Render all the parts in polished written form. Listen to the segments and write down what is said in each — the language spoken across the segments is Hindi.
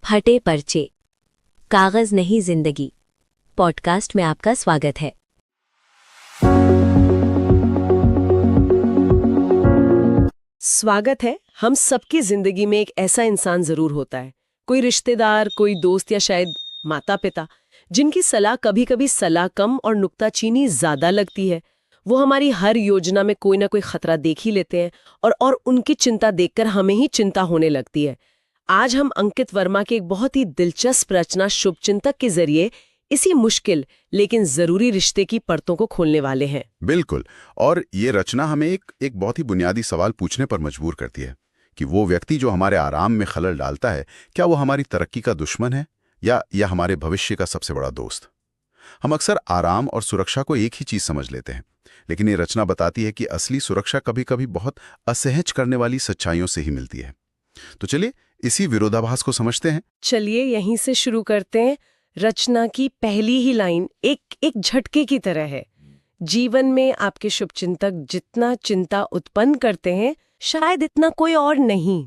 फटे पर्चे, कागज नहीं जिंदगी पॉडकास्ट में आपका स्वागत है। स्वागत है। हम सबकी जिंदगी में एक ऐसा इंसान जरूर होता है, कोई रिश्तेदार, कोई दोस्त या शायद माता पिता, जिनकी सलाह कभी कभी सलाह कम और नुक्ताचीनी ज्यादा लगती है। वो हमारी हर योजना में कोई ना कोई खतरा देख ही लेते हैं और उनकी चिंता देखकर हमें ही चिंता होने लगती है। आज हम अंकित वर्मा की एक बहुत ही दिलचस्प रचना शुभचिंतक के जरिए इसी मुश्किल लेकिन जरूरी रिश्ते की परतों को खोलने वाले हैं। बिल्कुल। और ये रचना हमें एक बहुत ही बुनियादी सवाल पूछने पर मजबूर करती है कि वो व्यक्ति जो हमारे आराम में खलल डालता है, क्या वो हमारी तरक्की का दुश्मन है या हमारे भविष्य का सबसे बड़ा दोस्त। हम अक्सर आराम और सुरक्षा को एक ही चीज समझ लेते हैं, लेकिन ये रचना बताती है कि असली सुरक्षा कभी कभी बहुत असहज करने वाली सच्चाइयों से ही मिलती है। तो चलिए इसी विरोधाभास को समझते हैं। चलिए यहीं से शुरू करते हैं। रचना की पहली ही लाइन एक झटके की तरह है। जीवन में आपके शुभचिंतक जितना चिंता उत्पन्न करते हैं, शायद इतना कोई और नहीं।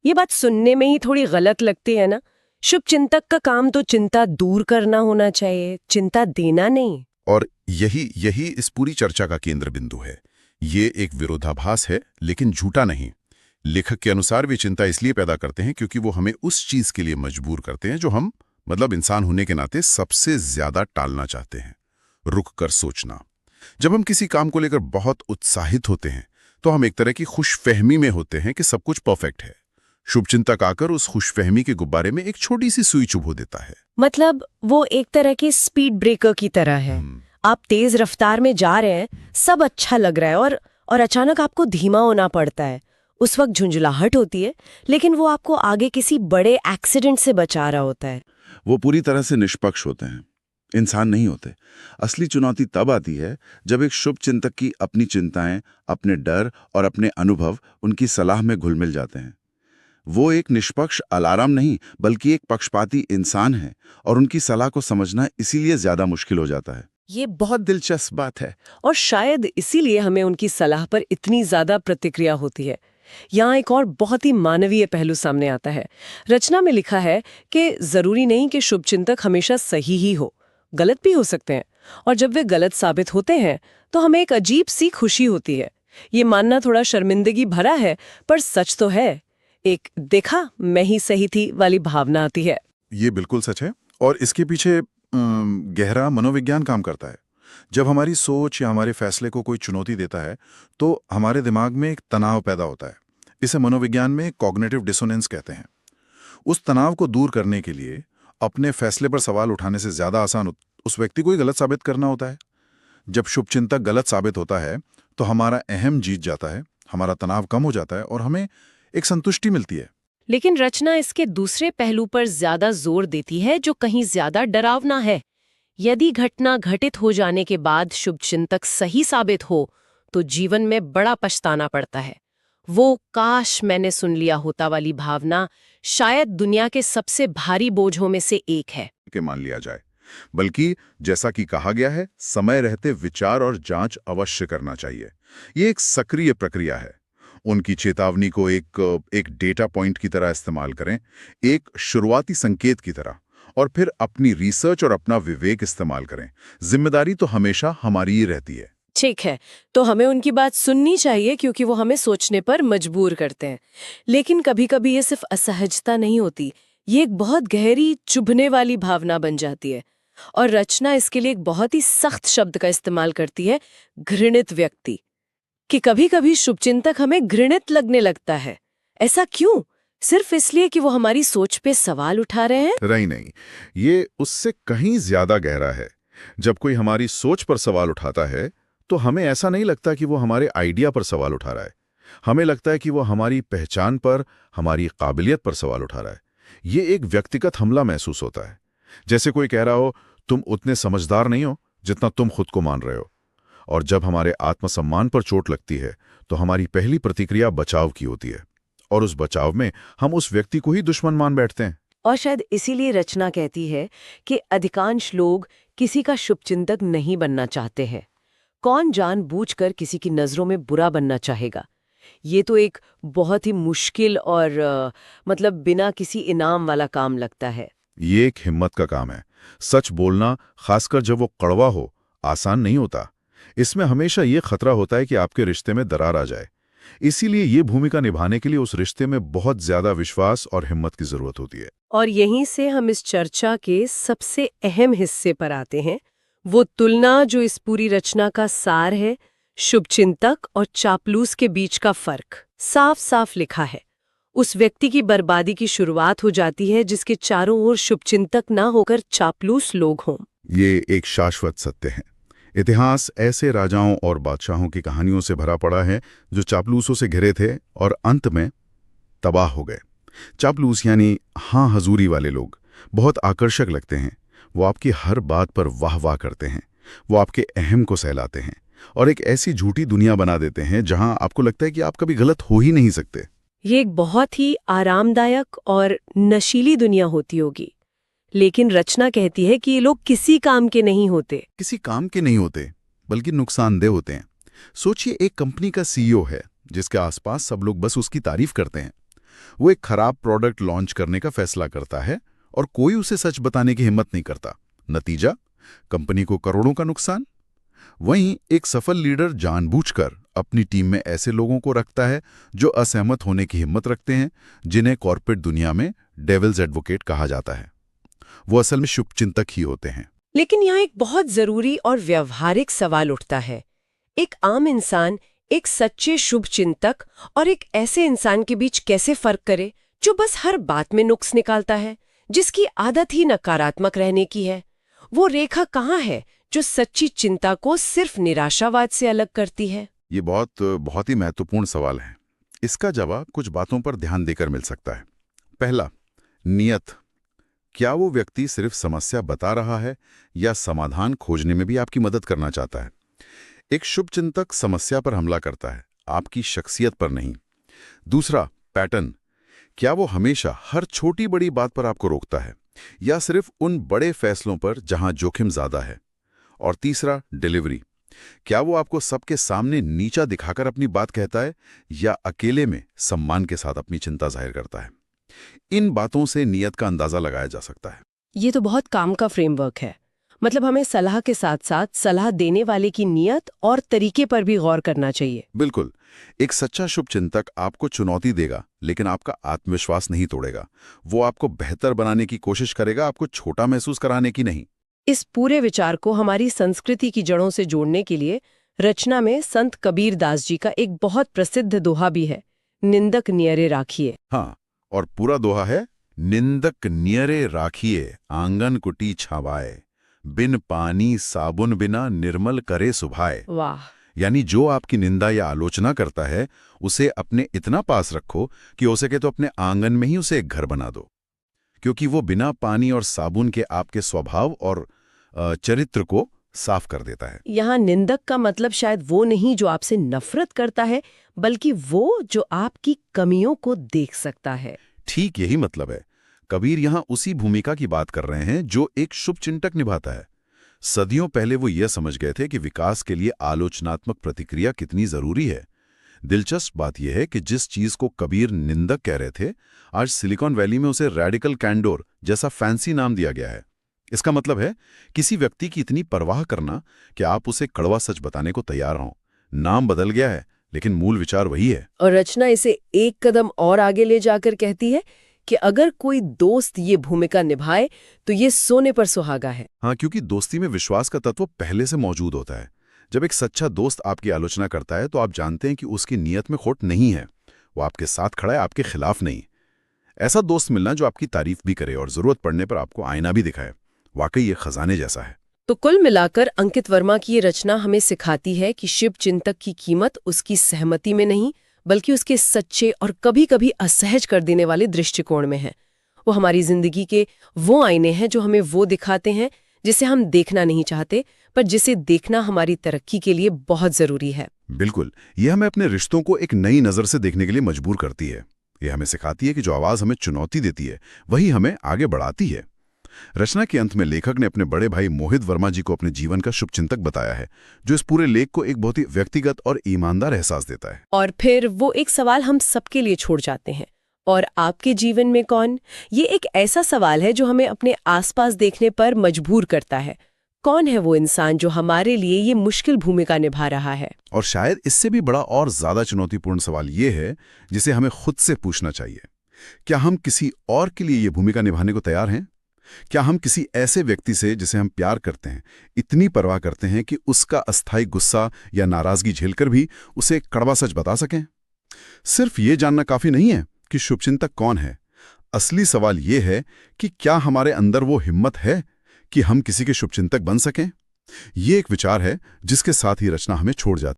ये बात सुनने में ही थोड़ी गलत लगती है ना। शुभचिंतक का काम तो चिंता दूर करना होना चाहिए, चिंता देना नहीं। और यही इस पूरी चर्चा का केंद्र बिंदु है। ये एक विरोधाभास है, लेकिन झूठा नहीं। लेखक के अनुसार वे चिंता इसलिए पैदा करते हैं क्योंकि वो हमें उस चीज के लिए मजबूर करते हैं जो हम इंसान होने के नाते सबसे ज्यादा टालना चाहते हैं, रुक कर सोचना। जब हम किसी काम को लेकर बहुत उत्साहित होते हैं तो हम एक तरह की खुशफहमी में होते हैं कि सब कुछ परफेक्ट है। शुभचिंतक आकर उस खुशफहमी के गुब्बारे में एक छोटी सी सुई चुभो देता है। मतलब वो एक तरह की स्पीड ब्रेकर की तरह है। आप तेज रफ्तार में जा रहे हैं, सब अच्छा लग रहा है और अचानक आपको धीमा होना पड़ता है। उस वक्त झुंझलाहट होती है, लेकिन वो आपको आगे किसी बड़े एक्सीडेंट से बचा रहा होता है। वो पूरी तरह से निष्पक्ष होते हैं, इंसान नहीं होते। असली चुनौती तब आती है जब एक शुभचिंतक की अपनी चिंताएं, अपने डर और अपने अनुभव उनकी सलाह में घुल मिल जाते हैं। वो एक निष्पक्ष अलार्म नहीं, बल्कि एक पक्षपाती इंसान है, और उनकी सलाह को समझना इसीलिए ज्यादा मुश्किल हो जाता है। ये बहुत दिलचस्प बात है, और शायद इसीलिए हमें उनकी सलाह पर इतनी ज्यादा प्रतिक्रिया होती है। यहाँ एक और बहुत ही मानवीय पहलू सामने आता है। रचना में लिखा है कि जरूरी नहीं कि शुभचिंतक हमेशा सही ही हो, गलत भी हो सकते हैं। और जब वे गलत साबित होते हैं तो हमें एक अजीब सी खुशी होती है। ये मानना थोड़ा शर्मिंदगी भरा है, पर सच तो है। एक देखा मैं ही सही थी वाली भावना आती है। ये बिल्कुल सच है, और इसके पीछे गहरा मनोविज्ञान काम करता है। जब हमारी सोच या हमारे फैसले को कोई चुनौती देता है तो हमारे दिमाग में एक तनाव पैदा होता है। इसे मनोविज्ञान में कॉग्निटिव डिसोनेंस कहते हैं। उस तनाव को दूर करने के लिए अपने फैसले पर सवाल उठाने से ज्यादा आसान उस व्यक्ति को ही गलत साबित करना होता है। जब शुभचिंतक गलत साबित होता है तो हमारा अहम जीत जाता है, हमारा तनाव कम हो जाता है और हमें एक संतुष्टि मिलती है। लेकिन रचना इसके दूसरे पहलू पर ज्यादा जोर देती है, जो कहीं ज्यादा डरावना है। यदि घटना घटित हो जाने के बाद शुभचिंतक सही साबित हो तो जीवन में बड़ा पछताना पड़ता है। वो काश मैंने सुन लिया होता वाली भावना शायद दुनिया के सबसे भारी बोझों में से एक है कि मान लिया जाए, बल्कि जैसा कि कहा गया है, समय रहते विचार और जांच अवश्य करना चाहिए। ये एक सक्रिय प्रक्रिया है। उनकी चेतावनी को एक डेटा पॉइंट की तरह इस्तेमाल करें, एक शुरुआती संकेत की तरह, और फिर अपनी रिसर्च और अपना विवेक इस्तेमाल करें। जिम्मेदारी तो हमेशा हमारी ही रहती है। ठीक है, तो हमें उनकी बात सुननी चाहिए क्योंकि वो हमें सोचने पर मजबूर करते हैं। लेकिन कभी कभी ये सिर्फ असहजता नहीं होती, ये एक बहुत गहरी चुभने वाली भावना बन जाती है। और रचना इसके लिए एक बहुत ही सख्त शब्द का इस्तेमाल करती है, घृणित व्यक्ति। कि कभी कभी शुभचिंतक हमें घृणित लगने लगता है। ऐसा क्यों? सिर्फ इसलिए कि वो हमारी सोच पे सवाल उठा रहे हैं? नहीं, ये उससे कहीं ज्यादा गहरा है। जब कोई हमारी सोच पर सवाल उठाता है तो हमें ऐसा नहीं लगता कि वो हमारे आइडिया पर सवाल उठा रहा है। हमें लगता है कि वो हमारी पहचान पर, हमारी काबिलियत पर सवाल उठा रहा है। ये एक व्यक्तिगत हमला महसूस होता है, जैसे कोई कह रहा हो तुम उतने समझदार नहीं हो जितना तुम खुद को मान रहे हो। और जब हमारे आत्मसम्मान पर चोट लगती है तो हमारी पहली प्रतिक्रिया बचाव की होती है, और उस बचाव में हम उस व्यक्ति को ही दुश्मन मान बैठते हैं। और शायद इसीलिए रचना कहती है कि अधिकांश लोग किसी का शुभचिंतक नहीं बनना चाहते हैं। कौन जानबूझकर किसी की नजरों में बुरा बनना चाहेगा? ये तो एक बहुत ही मुश्किल और मतलब बिना किसी इनाम वाला काम लगता है। ये एक हिम्मत का काम है। सच बोलना, खासकर जब वो कड़वा हो, आसान नहीं होता। इसमें हमेशा ये खतरा होता है कि आपके रिश्ते में दरार आ जाए। इसीलिए ये भूमिका निभाने के लिए उस रिश्ते में बहुत ज्यादा विश्वास और हिम्मत की जरूरत होती है। और यहीं से हम इस चर्चा के सबसे अहम हिस्से पर आते हैं, वो तुलना जो इस पूरी रचना का सार है। शुभचिंतक और चापलूस के बीच का फर्क साफ साफ लिखा है। उस व्यक्ति की बर्बादी की शुरुआत हो जाती है जिसके चारों ओर शुभचिंतक ना होकर चापलूस लोग हों। ये एक शाश्वत सत्य है। इतिहास ऐसे राजाओं और बादशाहों की कहानियों से भरा पड़ा है जो चापलूसों से घिरे थे और अंत में तबाह हो गए। चापलूस यानी हाँ हजूरी वाले लोग बहुत आकर्षक लगते हैं। वो आपकी हर बात पर वाह वाह करते हैं, वो आपके अहम को सहलाते हैं और एक ऐसी झूठी दुनिया बना देते हैं जहां आपको लगता है कि आप कभी गलत हो ही नहीं सकते। ये एक बहुत ही आरामदायक और नशीली दुनिया होती होगी, लेकिन रचना कहती है कि ये लोग किसी काम के नहीं होते। किसी काम के नहीं होते, बल्कि नुकसानदेह होते हैं। सोचिए, एक कंपनी का सीईओ है जिसके आसपास सब लोग बस उसकी तारीफ करते हैं। वो एक खराब प्रोडक्ट लॉन्च करने का फैसला करता है और कोई उसे सच बताने की हिम्मत नहीं करता। नतीजा, कंपनी को करोड़ों का नुकसान। वहीं एक सफल लीडर जानबूझकर अपनी टीम में ऐसे लोगों को रखता है जो असहमत होने की हिम्मत रखते हैं, जिन्हें कॉर्पोरेट दुनिया में डेविल्स एडवोकेट कहा जाता है। वो असल में शुभचिंतक ही होते हैं। लेकिन यहाँ एक बहुत जरूरी और व्यवहारिक सवाल उठता है। एक आम इंसान एक सच्चे शुभचिंतक और एक ऐसे इंसान के बीच कैसे फर्क करे जो बस हर बात में नुक्स निकालता है, जिसकी आदत ही नकारात्मक रहने की है? वो रेखा कहाँ है जो सच्ची चिंता को सिर्फ निराशावाद से अलग करती है? ये बहुत ही महत्वपूर्ण सवाल है। इसका जवाब कुछ बातों पर ध्यान देकर मिल सकता है। पहला, नियत। क्या वो व्यक्ति सिर्फ समस्या बता रहा है या समाधान खोजने में भी आपकी मदद करना चाहता है? एक शुभचिंतक समस्या पर हमला करता है, आपकी शख्सियत पर नहीं। दूसरा, पैटर्न। क्या वो हमेशा हर छोटी बड़ी बात पर आपको रोकता है या सिर्फ उन बड़े फैसलों पर जहां जोखिम ज्यादा है? और तीसरा, डिलीवरी। क्या वो आपको सबके सामने नीचा दिखाकर अपनी बात कहता है या अकेले में सम्मान के साथ अपनी चिंता जाहिर करता है? इन बातों से नियत का अंदाजा लगाया जा सकता है। ये तो बहुत काम का फ्रेमवर्क है। मतलब हमें सलाह के साथ साथ सलाह देने वाले की नियत और तरीके पर भी गौर करना चाहिए। बिल्कुल। एक सच्चा शुभचिंतक आपको चुनौती देगा, लेकिन आपका आत्मविश्वास नहीं तोड़ेगा। वो आपको बेहतर बनाने की कोशिश करेगा, आपको छोटा महसूस कराने की नहीं। इस पूरे विचार को हमारी संस्कृति की जड़ों से जोड़ने के लिए रचना में संत कबीर दास जी का एक बहुत प्रसिद्ध दोहा भी है, निंदक नियरे राखिए। हाँ, और पूरा दोहा है, निंदक नियरे राखिए आंगन कुटी छावाए, बिन पानी साबुन बिना निर्मल करे सुभाए। वाह! यानी जो आपकी निंदा या आलोचना करता है, उसे अपने इतना पास रखो कि हो सके तो अपने आंगन में ही उसे एक घर बना दो, क्योंकि वो बिना पानी और साबुन के आपके स्वभाव और चरित्र को साफ कर देता है। यहाँ निंदक का मतलब शायद वो नहीं जो आपसे नफरत करता है, बल्कि वो जो आपकी कमियों को देख सकता है। ठीक यही मतलब है। कबीर यहाँ उसी भूमिका की बात कर रहे हैं जो एक शुभचिंतक निभाता है। सदियों पहले वो यह समझ गए थे कि विकास के लिए आलोचनात्मक प्रतिक्रिया कितनी जरूरी है। दिलचस्प बात यह है कि जिस चीज को कबीर निंदक कह रहे थे, आज सिलिकॉन वैली में उसे रेडिकल कैंडोर जैसा फैंसी नाम दिया गया है। इसका मतलब है किसी व्यक्ति की इतनी परवाह करना कि आप उसे कड़वा सच बताने को तैयार हों। नाम बदल गया है, लेकिन मूल विचार वही है। और रचना इसे एक कदम और आगे ले जाकर कहती है कि अगर कोई दोस्त ये भूमिका निभाए तो ये सोने पर सुहागा है। हाँ, क्योंकि दोस्ती में विश्वास का तत्व पहले से मौजूद होता है। जब एक सच्चा दोस्त आपकी आलोचना करता है तो आप जानते हैं कि उसकी नीयत में खोट नहीं है। वो आपके साथ खड़ा है, आपके खिलाफ नहीं। ऐसा दोस्त मिलना जो आपकी तारीफ भी करे और जरूरत पड़ने पर आपको आईना भी दिखाए, वाकई ये खजाने जैसा है। तो कुल मिलाकर अंकित वर्मा की ये रचना हमें सिखाती है कि शिव चिंतक की कीमत उसकी सहमति में नहीं, बल्कि उसके सच्चे और कभी कभी असहज कर देने वाले दृष्टिकोण में है। वो हमारी जिंदगी के वो आईने हैं जो हमें वो दिखाते हैं जिसे हम देखना नहीं चाहते, पर जिसे देखना हमारी तरक्की के लिए बहुत जरूरी है। बिल्कुल, ये हमें अपने रिश्तों को एक नई नज़र से देखने के लिए मजबूर करती है। ये हमें सिखाती है कि जो आवाज़ हमें चुनौती देती है वही हमें आगे बढ़ाती है। रचना के अंत में लेखक ने अपने बड़े भाई मोहित वर्मा जी को अपने जीवन का शुभचिंतक बताया है, जो इस पूरे लेख को एक बहुत ही व्यक्तिगत और ईमानदार एहसास देता है। और फिर वो एक सवाल हम सबके लिए छोड़ जाते हैं, और आपके जीवन में कौन? ये एक ऐसा सवाल है जो हमें अपने आसपास देखने पर मजबूर करता है। कौन है वो इंसान जो हमारे लिए ये मुश्किल भूमिका निभा रहा है? और शायद इससे भी बड़ा और ज्यादा चुनौतीपूर्ण सवाल ये है जिसे हमें खुद से पूछना चाहिए। क्या हम किसी और के लिए ये भूमिका निभाने को तैयार हैं? क्या हम किसी ऐसे व्यक्ति से जिसे हम प्यार करते हैं इतनी परवाह करते हैं कि उसका अस्थायी गुस्सा या नाराजगी झेलकर भी उसे एक कड़वा सच बता सकें? सिर्फ ये जानना काफी नहीं है कि शुभचिंतक कौन है। असली सवाल ये है कि क्या हमारे अंदर वो हिम्मत है कि हम किसी के शुभचिंतक बन सकें? ये एक विचार है जिसके साथ ही रचना हमें छोड़ जाती है।